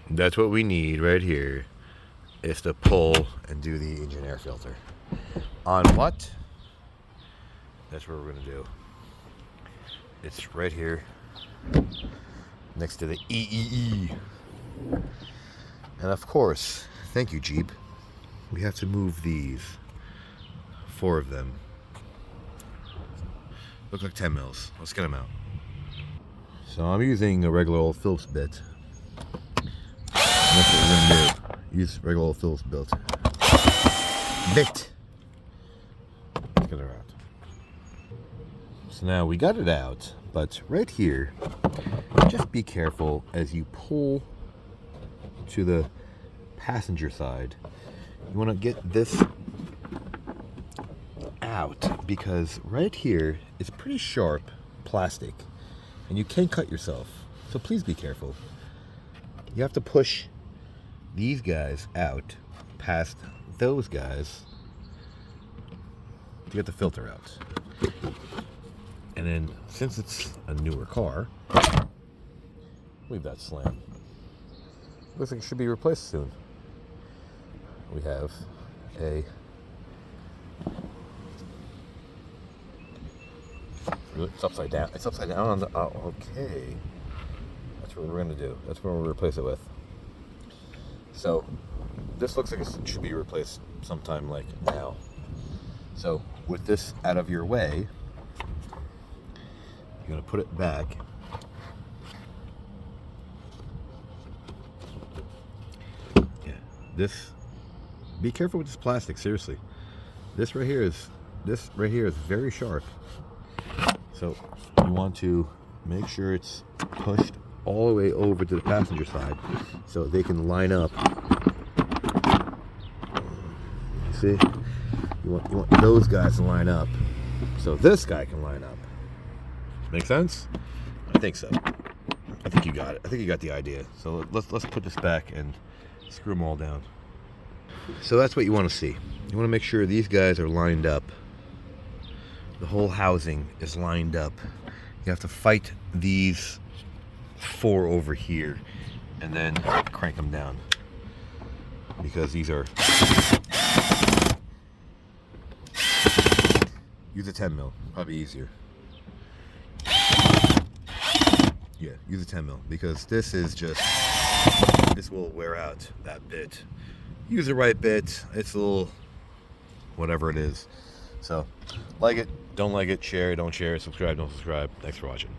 That's what we need right here, is to pull and do the engine air filter. On what? That's what we're gonna do. It's right here, next to the EEE. And of course, thank you, Jeep. We have to move these, 4 of them. Look like 10 mils. Let's get them out. So I'm using a regular old Phillips bit. That's what we're gonna do. Use regular old Phillips bit. Let's get her out. So now we got it out, but right here, just be careful as you pull to the passenger side. You want to get this out because right here is pretty sharp plastic and you can cut yourself. So please be careful. You have to push these guys out past those guys to get the filter out. And then since it's a newer car, leave that slam. Looks like it should be replaced soon. We have it's upside down. It's upside down on the, oh, okay. That's what we're gonna do. That's what we'll replace it with. So this looks like it should be replaced sometime like now. So with this out of your way, you're gonna put it back. Yeah, this. Be careful with this plastic. Seriously, this right here is very sharp. So you want to make sure it's pushed all the way over to the passenger side, so they can line up. See, you want those guys to line up, so this guy can line up. Make sense? I think so. I think you got it. I think you got the idea. So let's put this back and screw them all down. So that's what you want to see. You want to make sure these guys are lined up. The whole housing is lined up. You have to fight these 4 over here and then crank them down because these are. Use a 10 mil, probably easier. Yeah, use a 10 mil because this will wear out that bit. Use the right bit. It's a little whatever it is. So like it, don't like it, share it, don't share it, subscribe, don't subscribe. Thanks for watching.